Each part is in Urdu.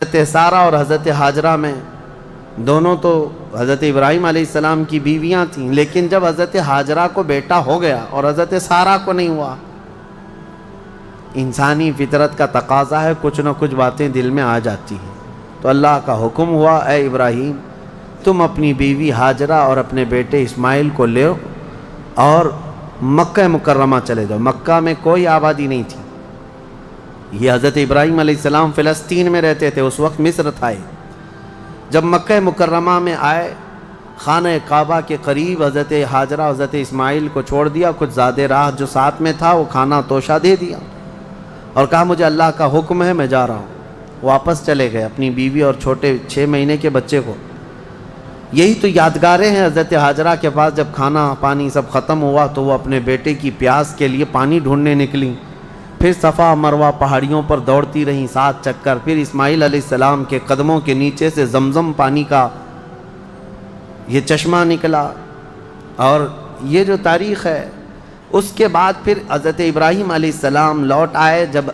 حضرت سارہ اور حضرت ہاجرہ میں دونوں تو حضرت ابراہیم علیہ السلام کی بیویاں تھیں، لیکن جب حضرت ہاجرہ کو بیٹا ہو گیا اور حضرت سارہ کو نہیں ہوا، انسانی فطرت کا تقاضا ہے، کچھ نہ کچھ باتیں دل میں آ جاتی ہیں۔ تو اللہ کا حکم ہوا، اے ابراہیم تم اپنی بیوی ہاجرہ اور اپنے بیٹے اسماعیل کو لے اور مکہ مکرمہ چلے جاؤ۔ مکہ میں کوئی آبادی نہیں تھی، یہ حضرت ابراہیم علیہ السلام فلسطین میں رہتے تھے، اس وقت مصر تھا۔ جب مکہ مکرمہ میں آئے، خانہ کعبہ کے قریب حضرت ہاجرہ حضرت اسماعیل کو چھوڑ دیا، کچھ زیادہ راہ جو ساتھ میں تھا وہ کھانا توشہ دے دیا اور کہا مجھے اللہ کا حکم ہے، میں جا رہا ہوں۔ واپس چلے گئے اپنی بیوی اور چھوٹے 6 مہینے کے بچے کو۔ یہی تو یادگاریں ہیں حضرت ہاجرہ کے پاس، جب کھانا پانی سب ختم ہوا تو وہ اپنے بیٹے کی پیاس کے لیے پانی ڈھونڈنے نکلیں، پھر صفا مروہ پہاڑیوں پر دوڑتی رہیں 7 چکر، پھر اسماعیل علیہ السلام کے قدموں کے نیچے سے زمزم پانی کا یہ چشمہ نکلا۔ اور یہ جو تاریخ ہے، اس کے بعد پھر حضرت ابراہیم علیہ السلام لوٹ آئے جب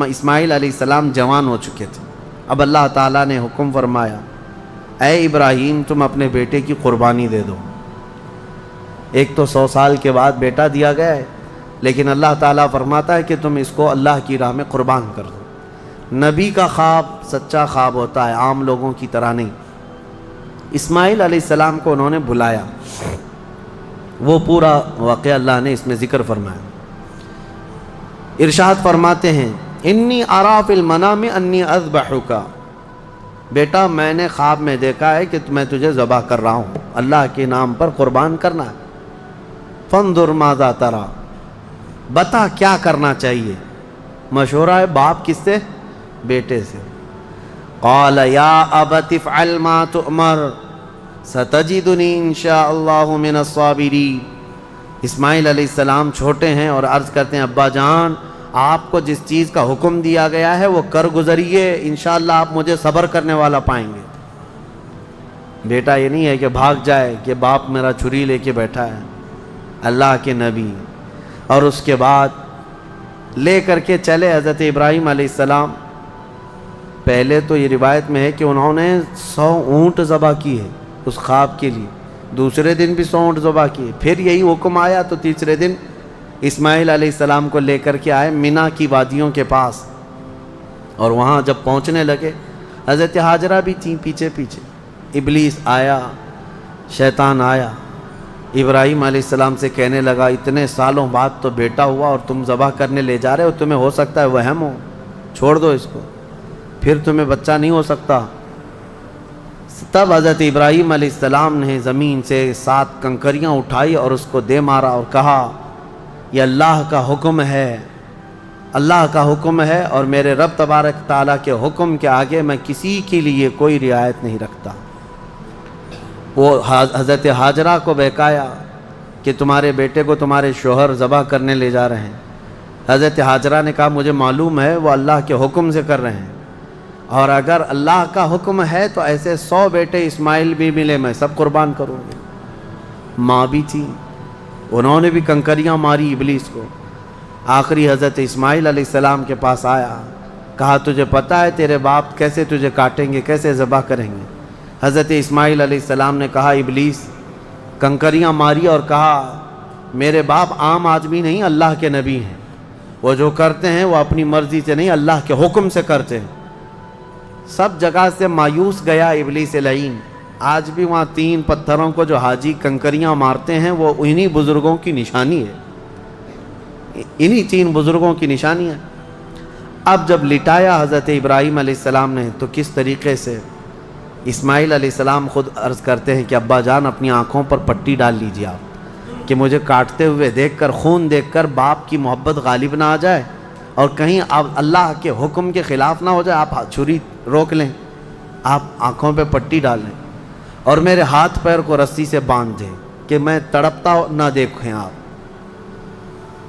اسماعیل علیہ السلام جوان ہو چکے تھے۔ اب اللہ تعالیٰ نے حکم فرمایا، اے ابراہیم تم اپنے بیٹے کی قربانی دے دو۔ ایک تو 100 سال کے بعد بیٹا دیا گیا ہے، لیکن اللہ تعالیٰ فرماتا ہے کہ تم اس کو اللہ کی راہ میں قربان کر دو۔ نبی کا خواب سچا خواب ہوتا ہے، عام لوگوں کی طرح نہیں۔ اسماعیل علیہ السلام کو انہوں نے بلایا، وہ پورا واقعہ اللہ نے اس میں ذکر فرمایا۔ ارشاد فرماتے ہیں، انی اری فی المنام انی اذبحک، بیٹا میں نے خواب میں دیکھا ہے کہ میں تجھے ذبح کر رہا ہوں، اللہ کے نام پر قربان کرنا ہے۔ فانظر ماذا تری، بتا کیا کرنا چاہیے۔ مشورہ ہے باپ کس سے؟ بیٹے سے۔ قال یا ابت افعل ما تؤمر ستجدنی انشاء اللہ من الصابرین۔ اسماعیل علیہ السلام چھوٹے ہیں اور عرض کرتے ہیں، ابا جان آپ کو جس چیز کا حکم دیا گیا ہے وہ کر گزریے، انشاءاللہ آپ مجھے صبر کرنے والا پائیں گے۔ بیٹا یہ نہیں ہے کہ بھاگ جائے کہ باپ میرا چھری لے کے بیٹھا ہے، اللہ کے نبی۔ اور اس کے بعد لے کر کے چلے حضرت ابراہیم علیہ السلام۔ پہلے تو یہ روایت میں ہے کہ انہوں نے 100 اونٹ ذبح کی ہے اس خواب کے لیے، دوسرے دن بھی 100 اونٹ ذبح کیے، پھر یہی حکم آیا تو تیسرے دن اسماعیل علیہ السلام کو لے کر کے آئے مینا کی وادیوں کے پاس۔ اور وہاں جب پہنچنے لگے، حضرت ہاجرہ بھی تھیں پیچھے پیچھے۔ ابلیس آیا، شیطان آیا، ابراہیم علیہ السلام سے کہنے لگا، اتنے سالوں بعد تو بیٹا ہوا اور تم ذبح کرنے لے جا رہے ہو، تمہیں ہو سکتا ہے وہم ہو، چھوڑ دو اس کو، پھر تمہیں بچہ نہیں ہو سکتا۔ تب حضرت ابراہیم علیہ السلام نے زمین سے 7 کنکریاں اٹھائی اور اس کو دے مارا اور کہا، یہ اللہ کا حکم ہے، اللہ کا حکم ہے، اور میرے رب تبارک تعالیٰ کے حکم کے آگے میں کسی کے لیے کوئی رعایت نہیں رکھتا۔ وہ حضرت ہاجرہ کو بہکایا کہ تمہارے بیٹے کو تمہارے شوہر ذبح کرنے لے جا رہے ہیں۔ حضرت ہاجرہ نے کہا مجھے معلوم ہے وہ اللہ کے حکم سے کر رہے ہیں، اور اگر اللہ کا حکم ہے تو ایسے 100 بیٹے اسماعیل بھی ملے میں سب قربان کروں گی۔ ماں بھی تھی، انہوں نے بھی کنکریاں ماری ابلیس کو۔ آخری حضرت اسماعیل علیہ السلام کے پاس آیا، کہا تجھے پتہ ہے تیرے باپ کیسے تجھے کاٹیں گے، کیسے ذبح کریں گے؟ حضرت اسماعیل علیہ السلام نے کہا، ابلیس کنکریاں ماری اور کہا میرے باپ عام آدمی نہیں، اللہ کے نبی ہیں، وہ جو کرتے ہیں وہ اپنی مرضی سے نہیں اللہ کے حکم سے کرتے ہیں۔ سب جگہ سے مایوس گیا ابلیس لعین۔ آج بھی وہاں 3 پتھروں کو جو حاجی کنکریاں مارتے ہیں وہ انہی بزرگوں کی نشانی ہے، انہی 3 بزرگوں کی نشانی ہے۔ اب جب لٹایا حضرت ابراہیم علیہ السلام نے تو کس طریقے سے اسماعیل علیہ السلام خود عرض کرتے ہیں کہ ابا جان اپنی آنکھوں پر پٹی ڈال لیجیے آپ، کہ مجھے کاٹتے ہوئے دیکھ کر، خون دیکھ کر باپ کی محبت غالب نہ آ جائے اور کہیں اب اللہ کے حکم کے خلاف نہ ہو جائے، آپ چھری روک لیں، آپ آنکھوں پہ پٹی ڈال لیں اور میرے ہاتھ پیر کو رسی سے باندھ دیں کہ میں تڑپتا نہ دیکھیں آپ۔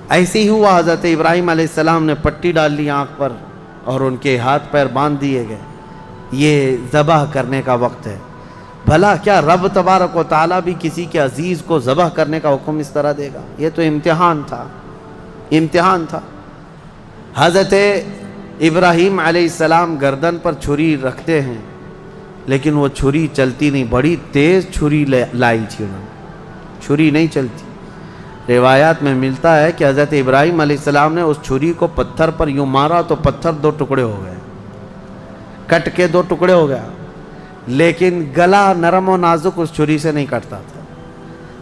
ایسے ہی ہوا، حضرت ابراہیم علیہ السلام نے پٹی ڈال لی آنکھ پر اور ان کے ہاتھ پیر باندھ دیے گئے۔ یہ ذبح کرنے کا وقت ہے۔ بھلا کیا رب تبارک و تعالیٰ بھی کسی کے عزیز کو ذبح کرنے کا حکم اس طرح دے گا؟ یہ تو امتحان تھا، امتحان تھا۔ حضرت ابراہیم علیہ السلام گردن پر چھری رکھتے ہیں لیکن وہ چھری چلتی نہیں، بڑی تیز چھری لائی تھی انہوں نے، چھری نہیں چلتی۔ روایات میں ملتا ہے کہ حضرت ابراہیم علیہ السلام نے اس چھری کو پتھر پر یوں مارا تو پتھر 2 ٹکڑے ہو گئے، کٹ کے 2 ٹکڑے ہو گیا، لیکن گلا نرم و نازک اس چھری سے نہیں کٹتا تھا۔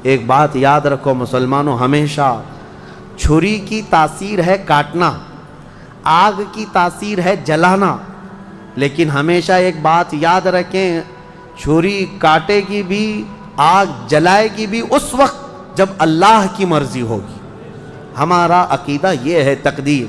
ایک بات یاد رکھو مسلمانوں، ہمیشہ چھری کی تاثیر ہے کاٹنا، آگ کی تاثیر ہے جلانا، لیکن ہمیشہ ایک بات یاد رکھیں، چھری کاٹے گی بھی، آگ جلائے گی بھی اس وقت جب اللہ کی مرضی ہوگی۔ ہمارا عقیدہ یہ ہے، تقدیر،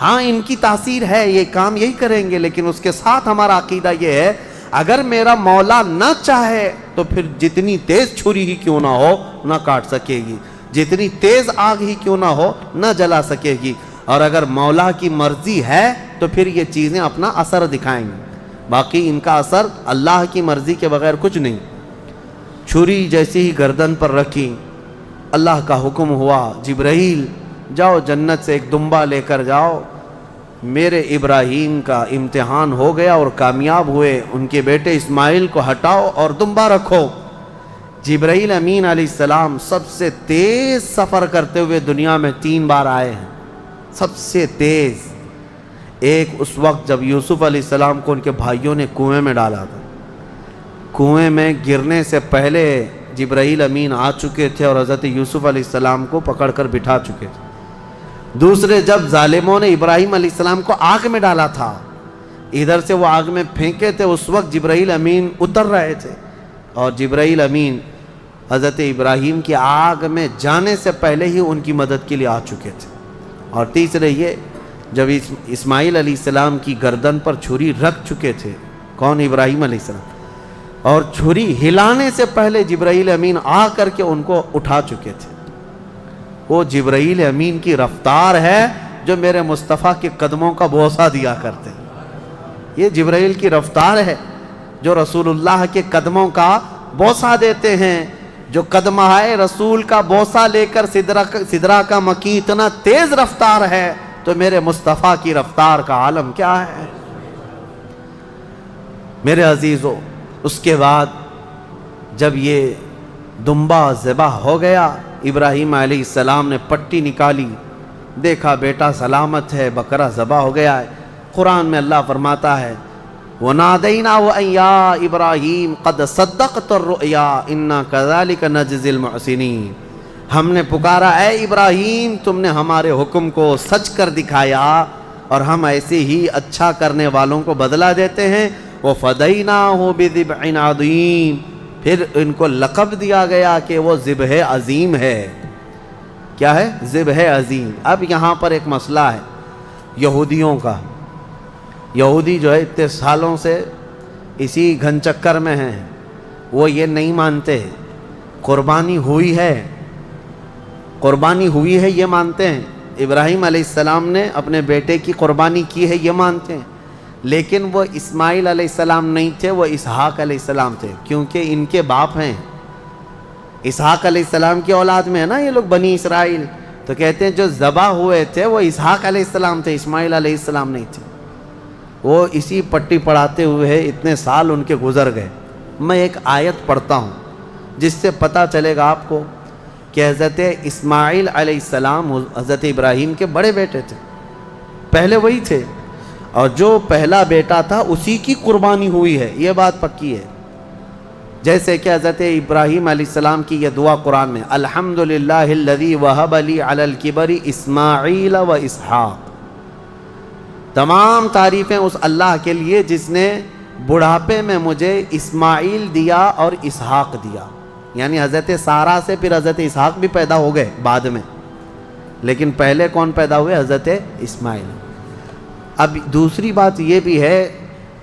ہاں ان کی تاثیر ہے، یہ کام یہی کریں گے، لیکن اس کے ساتھ ہمارا عقیدہ یہ ہے اگر میرا مولا نہ چاہے تو پھر جتنی تیز چھری ہی کیوں نہ ہو نہ کاٹ سکے گی، جتنی تیز آگ ہی کیوں نہ ہو نہ جلا سکے گی، اور اگر مولا کی مرضی ہے تو پھر یہ چیزیں اپنا اثر دکھائیں گی، باقی ان کا اثر اللہ کی مرضی کے بغیر کچھ نہیں۔ چھری جیسی ہی گردن پر رکھی، اللہ کا حکم ہوا، جبرائیل جاؤ جنت سے ایک دمبا لے کر جاؤ، میرے ابراہیم کا امتحان ہو گیا اور کامیاب ہوئے، ان کے بیٹے اسماعیل کو ہٹاؤ اور دمبا رکھو۔ جبرائیل امین علیہ السلام سب سے تیز سفر کرتے ہوئے دنیا میں 3 بار آئے ہیں، سب سے تیز۔ ایک اس وقت جب یوسف علیہ السلام کو ان کے بھائیوں نے کنویں میں ڈالا تھا، کنویں میں گرنے سے پہلے جبرائیل امین آ چکے تھے اور حضرت یوسف علیہ السلام کو پکڑ کر بٹھا چکے تھے۔ دوسرے جب ظالموں نے ابراہیم علیہ السلام کو آگ میں ڈالا تھا، ادھر سے وہ آگ میں پھینکے تھے، اس وقت جبرائیل امین اتر رہے تھے اور جبرائیل امین حضرت ابراہیم کی آگ میں جانے سے پہلے ہی ان کی مدد کے لیے آ چکے تھے۔ اور تیسرے یہ جب اسماعیل علیہ السلام کی گردن پر چھری رکھ چکے تھے، کون؟ ابراہیم علیہ السلام، اور چھری ہلانے سے پہلے جبرائیل امین آ کر کے ان کو اٹھا چکے تھے۔ وہ جبرائیل امین کی رفتار ہے جو میرے مصطفیٰ کے قدموں کا بوسہ دیا کرتے ہیں، یہ جبرائیل کی رفتار ہے جو رسول اللہ کے قدموں کا بوسہ دیتے ہیں۔ جو قدمہائے رسول کا بوسہ لے کر سدرہ کا مکی اتنا تیز رفتار ہے تو میرے مصطفیٰ کی رفتار کا عالم کیا ہے؟ میرے عزیزو، اس کے بعد جب یہ دمبا ذبح ہو گیا، ابراہیم علیہ السلام نے پٹی نکالی، دیکھا بیٹا سلامت ہے، بکرا ذبح ہو گیا ہے۔ قرآن میں اللہ فرماتا ہے وَنَادَيْنَاهُ أَن يَا إِبْرَاهِيمُ قَدْ صَدَّقْتَ الرُّؤْيَا إِنَّا كَذَلِكَ نَجْزِي الْمُحْسِنِينَ، ہم نے پکارا اے ابراہیم تم نے ہمارے حکم کو سچ کر دکھایا اور ہم ایسے ہی اچھا کرنے والوں کو بدلہ دیتے ہیں۔ وَفَدَيْنَاهُ بِذِبْحٍ عَظِيمٍ، پھر ان کو لقب دیا گیا کہ وہ ذبح عظیم ہے۔ کیا ہے؟ ذبح عظیم۔ اب یہاں پر ایک مسئلہ ہے یہودیوں کا، یہودی جو ہے اتنے سالوں سے اسی گھن چکر میں ہیں، وہ یہ نہیں مانتے قربانی ہوئی ہے، قربانی ہوئی ہے یہ مانتے ہیں، ابراہیم علیہ السلام نے اپنے بیٹے کی قربانی کی ہے یہ مانتے ہیں، لیکن وہ اسماعیل علیہ السلام نہیں تھے، وہ اسحاق علیہ السلام تھے، کیونکہ ان کے باپ ہیں، اسحاق علیہ السلام کی اولاد میں ہے نا یہ لوگ بنی اسرائیل، تو کہتے ہیں جو ذبح ہوئے تھے وہ اسحاق علیہ السلام تھے، اسماعیل علیہ السلام نہیں تھے۔ وہ اسی پٹی پڑھاتے ہوئے اتنے سال ان کے گزر گئے۔ میں ایک آیت پڑھتا ہوں جس سے پتہ چلے گا آپ کو کہ حضرت اسماعیل علیہ السلام حضرت ابراہیم کے بڑے بیٹے تھے، پہلے وہی تھے، اور جو پہلا بیٹا تھا اسی کی قربانی ہوئی ہے، یہ بات پکی ہے۔ جیسے کہ حضرت ابراہیم علیہ السلام کی یہ دعا قرآن میں الحمدللہ الذی وہب لی علی الکبر اسماعیل و اسحاق، تمام تعریفیں اس اللہ کے لیے جس نے بڑھاپے میں مجھے اسماعیل دیا اور اسحاق دیا، یعنی حضرت سارہ سے پھر حضرت اسحاق بھی پیدا ہو گئے بعد میں، لیکن پہلے کون پیدا ہوئے؟ حضرت اسماعیل۔ اب دوسری بات یہ بھی ہے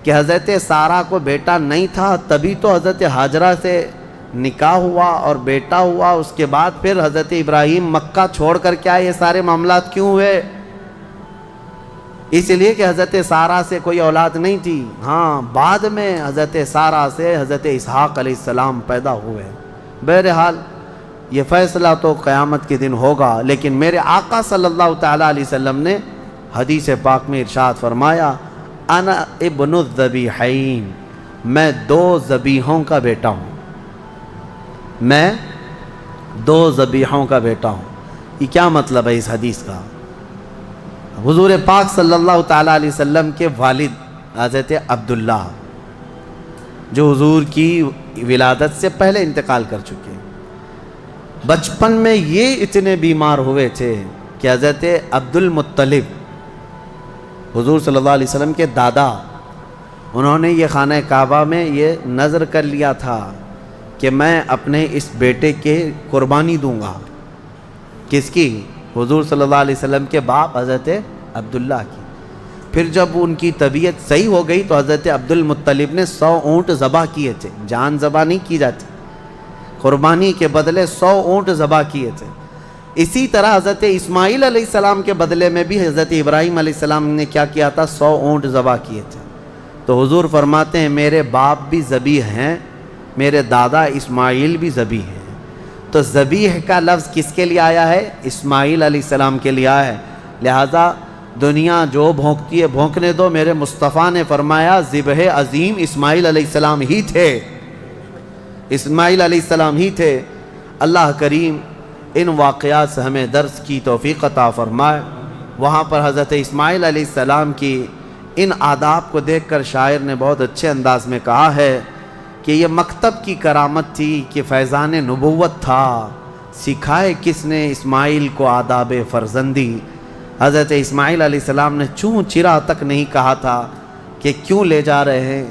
کہ حضرت سارہ کو بیٹا نہیں تھا، تبھی تو حضرت ہاجرہ سے نکاح ہوا اور بیٹا ہوا، اس کے بعد پھر حضرت ابراہیم مکہ چھوڑ کر کیا یہ سارے معاملات کیوں ہوئے؟ اس لیے کہ حضرت سارہ سے کوئی اولاد نہیں تھی، ہاں بعد میں حضرت سارہ سے حضرت اسحاق علیہ السلام پیدا ہوئے۔ بہرحال یہ فیصلہ تو قیامت کے دن ہوگا، لیکن میرے آقا صلی اللہ تعالیٰ علیہ وسلم نے حدیث پاک میں ارشاد فرمایا انا ابن الذبیحین، میں دو ذبیحوں کا بیٹا ہوں، میں دو ذبیحوں کا بیٹا ہوں۔ یہ کیا مطلب ہے اس حدیث کا؟ حضور پاک صلی اللہ تعالیٰ علیہ وسلم کے والد حضرت عبداللہ جو حضور کی ولادت سے پہلے انتقال کر چکے، بچپن میں یہ اتنے بیمار ہوئے تھے کہ حضرت عبد المطلب حضور صلی اللہ علیہ وسلم کے دادا، انہوں نے یہ خانہ کعبہ میں یہ نذر کر لیا تھا کہ میں اپنے اس بیٹے کے قربانی دوں گا۔ کس کی؟ حضور صلی اللہ علیہ وسلم کے باپ حضرت عبداللہ کی۔ پھر جب ان کی طبیعت صحیح ہو گئی تو حضرت عبد المطلب نے 100 اونٹ ذبح کیے تھے، جان ذبح نہیں کی جاتی، قربانی کے بدلے 100 اونٹ ذبح کیے تھے۔ اسی طرح حضرت اسماعیل علیہ السلام کے بدلے میں بھی حضرت ابراہیم علیہ السلام نے کیا کیا تھا؟ 100 اونٹ ذبح کیے تھے۔ تو حضور فرماتے ہیں میرے باپ بھی ذبیح ہیں، میرے دادا اسماعیل بھی ذبیح ہیں۔ تو ذبیح کا لفظ کس کے لیے آیا ہے؟ اسماعیل علیہ السلام کے لیے آیا ہے۔ لہذا دنیا جو بھونکتی ہے بھونکنے دو، میرے مصطفیٰ نے فرمایا ذبح عظیم اسماعیل علیہ السلام ہی تھے، اسماعیل علیہ السلام ہی تھے۔ اللہ کریم ان واقعات سے ہمیں درس کی توفیق عطا فرمائے۔ وہاں پر حضرت اسماعیل علیہ السلام کی ان آداب کو دیکھ کر شاعر نے بہت اچھے انداز میں کہا ہے کہ یہ مکتب کی کرامت تھی کہ فیضان نبوت تھا، سکھائے کس نے اسماعیل کو آداب فرزندی۔ حضرت اسماعیل علیہ السلام نے چوں چرا تک نہیں کہا تھا کہ کیوں لے جا رہے ہیں،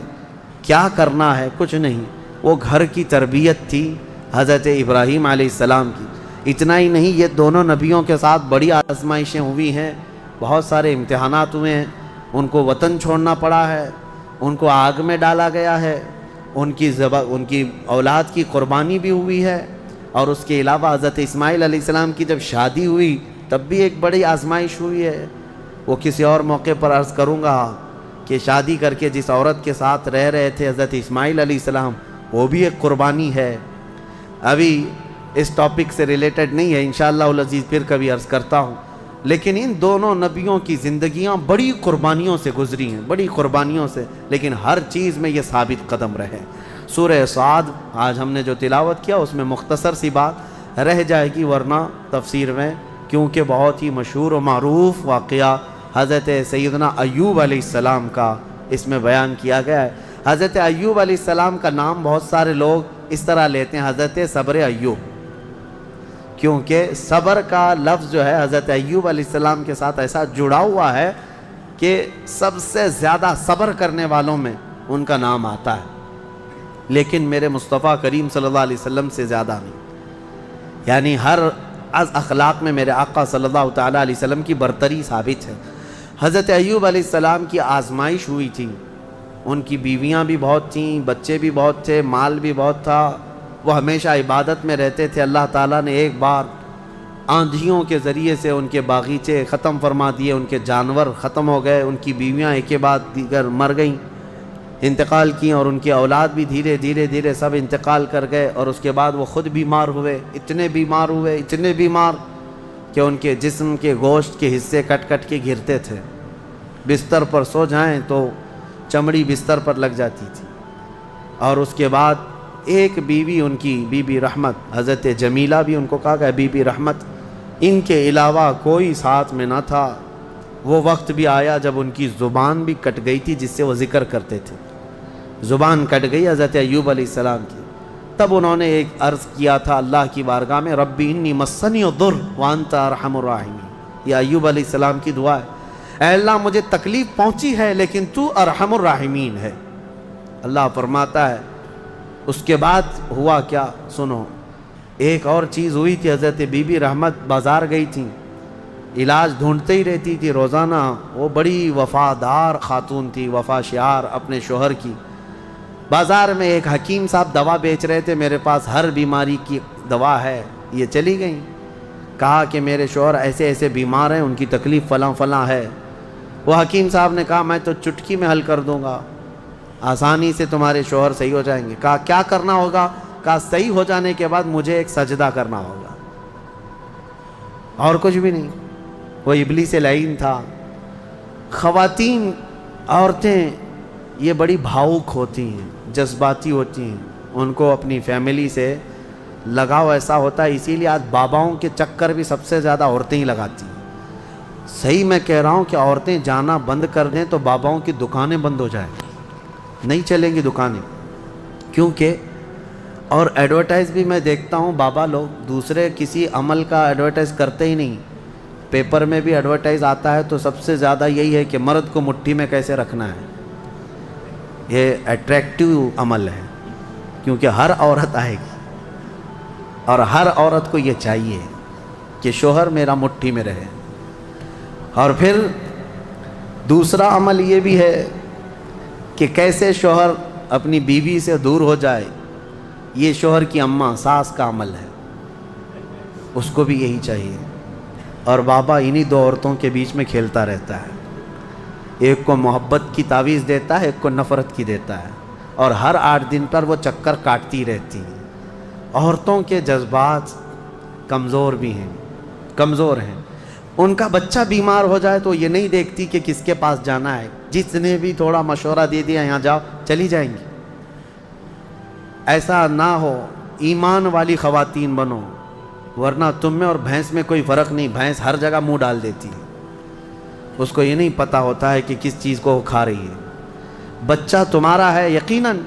کیا کرنا ہے، کچھ نہیں۔ وہ گھر کی تربیت تھی حضرت ابراہیم علیہ السلام کی۔ اتنا ہی نہیں، یہ دونوں نبیوں کے ساتھ بڑی آزمائشیں ہوئی ہیں، بہت سارے امتحانات ہوئے ہیں، ان کو وطن چھوڑنا پڑا ہے، ان کو آگ میں ڈالا گیا ہے، ان کی اولاد کی قربانی بھی ہوئی ہے، اور اس کے علاوہ حضرت اسماعیل علیہ السلام کی جب شادی ہوئی تب بھی ایک بڑی آزمائش ہوئی ہے۔ وہ کسی اور موقع پر عرض کروں گا کہ شادی کر کے جس عورت کے ساتھ رہ رہے تھے حضرت اسماعیل علیہ السلام، وہ بھی ایک قربانی ہے۔ ابھی اس ٹاپک سے ریلیٹڈ نہیں ہے، انشاءاللہ العزیز پھر کبھی عرض کرتا ہوں، لیکن ان دونوں نبیوں کی زندگیاں بڑی قربانیوں سے گزری ہیں، بڑی قربانیوں سے، لیکن ہر چیز میں یہ ثابت قدم رہے۔ سورہ صاد آج ہم نے جو تلاوت کیا اس میں مختصر سی بات رہ جائے گی، ورنہ تفسیر میں، کیونکہ بہت ہی مشہور و معروف واقعہ حضرت سیدنا ایوب علیہ السلام کا اس میں بیان کیا گیا ہے۔ حضرت ایوب علیہ السلام کا نام بہت سارے لوگ اس طرح لیتے ہیں، حضرت صبر ایوب، کیونکہ صبر کا لفظ جو ہے حضرت ایوب علیہ السلام کے ساتھ ایسا جڑا ہوا ہے کہ سب سے زیادہ صبر کرنے والوں میں ان کا نام آتا ہے، لیکن میرے مصطفیٰ کریم صلی اللہ علیہ وسلم سے زیادہ نہیں۔ یعنی ہر از اخلاق میں میرے آقا صلی اللہ تعالیٰ علیہ وسلم کی برتری ثابت ہے۔ حضرت ایوب علیہ السلام کی آزمائش ہوئی تھی، ان کی بیویاں بھی بہت تھیں، بچے بھی بہت تھے، مال بھی بہت تھا، وہ ہمیشہ عبادت میں رہتے تھے۔ اللہ تعالیٰ نے ایک بار آندھیوں کے ذریعے سے ان کے باغیچے ختم فرما دیے، ان کے جانور ختم ہو گئے، ان کی بیویاں ایک کے بعد دیگر مر گئیں، انتقال کیں، اور ان کی اولاد بھی دھیرے دھیرے سب انتقال کر گئے۔ اور اس کے بعد وہ خود بیمار ہوئے، اتنے بیمار کہ ان کے جسم کے گوشت کے حصے کٹ کٹ کے گرتے تھے، بستر پر سو جائیں تو چمڑی بستر پر لگ جاتی تھی۔ اور اس کے بعد ایک بیوی ان کی بی بی رحمت، حضرت جمیلہ بھی ان کو کہا گیا بی بی رحمت، ان کے علاوہ کوئی ساتھ میں نہ تھا۔ وہ وقت بھی آیا جب ان کی زبان بھی کٹ گئی تھی جس سے وہ ذکر کرتے تھے، زبان کٹ گئی حضرت ایوب علیہ السلام کی۔ تب انہوں نے ایک عرض کیا تھا اللہ کی بارگاہ میں، ربی انی مسنی الضر وانت ارحم الراحمین۔ یہ ایوب علیہ السلام کی دعا ہے، اے اللہ مجھے تکلیف پہنچی ہے لیکن تو ارحم الراحمین ہے۔ اللہ فرماتا ہے اس کے بعد ہوا کیا سنو۔ ایک اور چیز ہوئی تھی، حضرت بی بی رحمت بازار گئی تھیں، علاج ڈھونڈتے ہی رہتی تھی روزانہ، وہ بڑی وفادار خاتون تھی، وفا شعار اپنے شوہر کی۔ بازار میں ایک حکیم صاحب دوا بیچ رہے تھے، میرے پاس ہر بیماری کی دوا ہے، یہ چلی گئیں، کہا کہ میرے شوہر ایسے ایسے بیمار ہیں، ان کی تکلیف فلاں فلاں ہے۔ وہ حکیم صاحب نے کہا میں تو چٹکی میں حل کر دوں گا، آسانی سے تمہارے شوہر صحیح ہو جائیں گے۔ کہا کیا کرنا ہوگا؟ کہا صحیح ہو جانے کے بعد مجھے ایک سجدہ کرنا ہوگا، اور کچھ بھی نہیں۔ وہ ابلیس لعین تھا، خواتین عورتیں یہ بڑی بھاوک ہوتی ہیں، جذباتی ہوتی ہیں، ان کو اپنی فیملی سے لگاؤ ایسا ہوتا ہے، اسی لیے آج باباؤں کے چکر بھی سب سے زیادہ عورتیں ہی لگاتی ہیں۔ صحیح میں کہہ رہا ہوں کہ عورتیں جانا بند کر دیں تو باباؤں کی دکانیں بند ہو جائیں، نہیں چلیں گی دکانیں، کیونکہ اور ایڈورٹائز بھی میں دیکھتا ہوں بابا لوگ دوسرے کسی عمل کا ایڈورٹائز کرتے ہی نہیں، پیپر میں بھی ایڈورٹائز آتا ہے تو سب سے زیادہ یہی ہے کہ مرد کو مٹھی میں کیسے رکھنا ہے۔ یہ اٹریکٹیو عمل ہے، کیونکہ ہر عورت آئے گی اور ہر عورت کو یہ چاہیے کہ شوہر میرا مٹھی میں رہے۔ اور پھر دوسرا عمل یہ بھی ہے کہ کیسے شوہر اپنی بیوی سے دور ہو جائے، یہ شوہر کی اماں ساس کا عمل ہے، اس کو بھی یہی چاہیے۔ اور بابا انہی دو عورتوں کے بیچ میں کھیلتا رہتا ہے، ایک کو محبت کی تعویذ دیتا ہے، ایک کو نفرت کی دیتا ہے، اور ہر 8 دن پر وہ چکر کاٹتی رہتی ہیں۔ عورتوں کے جذبات کمزور بھی ہیں، کمزور ہیں۔ ان کا بچہ بیمار ہو جائے تو یہ نہیں دیکھتی کہ کس کے پاس جانا ہے، جس نے بھی تھوڑا مشورہ دے دیا یہاں جاؤ چلی جائیں گی۔ ایسا نہ ہو، ایمان والی خواتین بنو، ورنہ تم میں اور بھینس میں کوئی فرق نہیں، بھینس ہر جگہ منہ ڈال دیتی ہے، اس کو یہ نہیں پتہ ہوتا ہے کہ کس چیز کو وہ کھا رہی ہے۔ بچہ تمہارا ہے یقیناً۔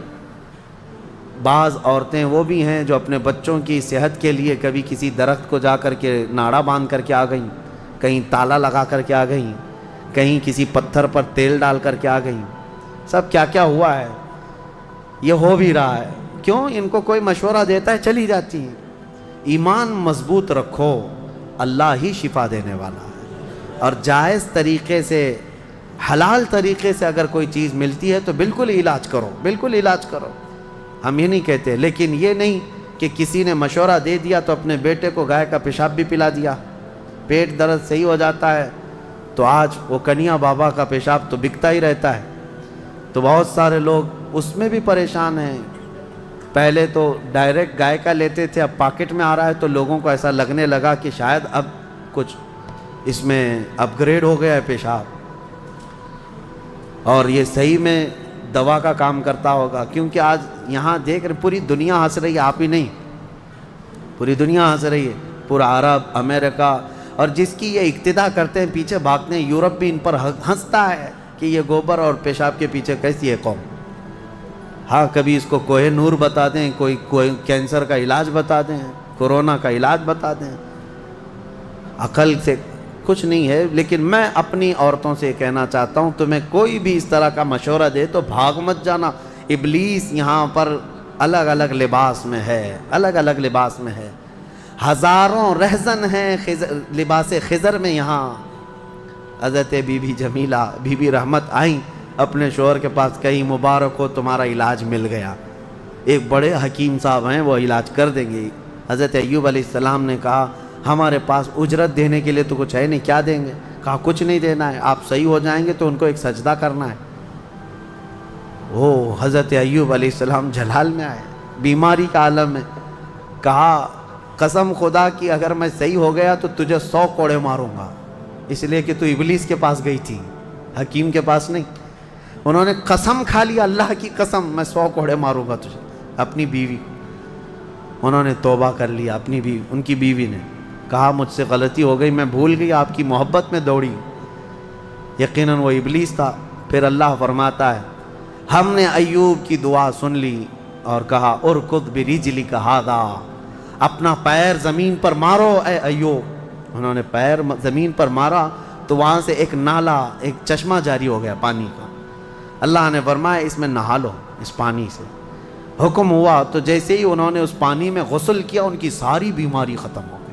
بعض عورتیں وہ بھی ہیں جو اپنے بچوں کی صحت کے لیے کبھی کسی درخت کو جا کر کے ناڑا باندھ کر کے آ گئیں، کہیں تالا لگا کر کے آ گئیں، کہیں کسی پتھر پر تیل ڈال کر کے آ گئیں، سب کیا کیا ہوا ہے، یہ ہو بھی رہا ہے۔ کیوں؟ ان کو کوئی مشورہ دیتا ہے چلی جاتی ہیں۔ ایمان مضبوط رکھو، اللہ ہی شفا دینے والا ہے، اور جائز طریقے سے حلال طریقے سے اگر کوئی چیز ملتی ہے تو بالکل علاج کرو، بالکل علاج کرو، ہم یہ نہیں کہتے، لیکن یہ نہیں کہ کسی نے مشورہ دے دیا تو اپنے بیٹے کو گائے کا پیشاب بھی پلا دیا، پیٹ درد صحیح ہو جاتا ہے تو آج وہ کنیا بابا کا پیشاب تو بکتا ہی رہتا ہے، تو بہت سارے لوگ اس میں بھی پریشان ہیں۔ پہلے تو ڈائریکٹ گائے کا لیتے تھے، اب پاکٹ میں آ رہا ہے تو لوگوں کو ایسا لگنے لگا کہ شاید اب کچھ اس میں اپ گریڈ ہو گیا ہے پیشاب، اور یہ صحیح میں دوا کا کام کرتا ہوگا، کیونکہ آج یہاں دیکھ رہے پوری دنیا ہنس رہی ہے، آپ ہی نہیں، پوری دنیا ہنس رہی ہے، پورا عرب، امریکہ، اور جس کی یہ اقتدا کرتے ہیں پیچھے بھاگتے ہیں، یورپ بھی ان پر ہنستا ہے کہ یہ گوبر اور پیشاب کے پیچھے کیسی ہے قوم۔ ہاں کبھی اس کو کوہ نور بتا دیں، کوئی کینسر کا علاج بتا دیں، کورونا کا علاج بتا دیں، عقل سے کچھ نہیں ہے۔ لیکن میں اپنی عورتوں سے کہنا چاہتا ہوں، تمہیں کوئی بھی اس طرح کا مشورہ دے تو بھاگ مت جانا، ابلیس یہاں پر الگ الگ لباس میں ہے، الگ الگ لباس میں ہے، ہزاروں رہزن ہیں لباس خضر میں۔ یہاں حضرت بی بی جمیلہ، بی بی رحمت آئیں اپنے شوہر کے پاس، کہیں مبارک ہو تمہارا علاج مل گیا، ایک بڑے حکیم صاحب ہیں وہ علاج کر دیں گے۔ حضرت ایوب علیہ السلام نے کہا ہمارے پاس اجرت دینے کے لیے تو کچھ ہے نہیں، کیا دیں گے؟ کہا کچھ نہیں دینا ہے، آپ صحیح ہو جائیں گے تو ان کو ایک سجدہ کرنا ہے۔ وہ حضرت ایوب علیہ السلام جلال میں آئے، بیماری کا عالم میں، کہا قسم خدا کی اگر میں صحیح ہو گیا تو تجھے 100 کوڑے ماروں گا، اس لیے کہ تو ابلیس کے پاس گئی تھی، حکیم کے پاس نہیں۔ انہوں نے قسم کھا لیا، اللہ کی قسم میں 100 کوڑے ماروں گا تجھے، اپنی بیوی کو۔ انہوں نے توبہ کر لیا، اپنی بیوی، ان کی بیوی نے کہا مجھ سے غلطی ہو گئی، میں بھول گئی، آپ کی محبت میں دوڑی، یقیناً وہ ابلیس تھا۔ پھر اللہ فرماتا ہے ہم نے ایوب کی دعا سن لی اور کہا ارکض برجلک ھذا، اپنا پیر زمین پر مارو اے ایوب۔ انہوں نے پیر زمین پر مارا تو وہاں سے ایک نالا، ایک چشمہ جاری ہو گیا پانی کا۔ اللہ نے فرمایا اس میں نہا لو، اس پانی سے حکم ہوا، تو جیسے ہی انہوں نے اس پانی میں غسل کیا ان کی ساری بیماری ختم ہو گئی۔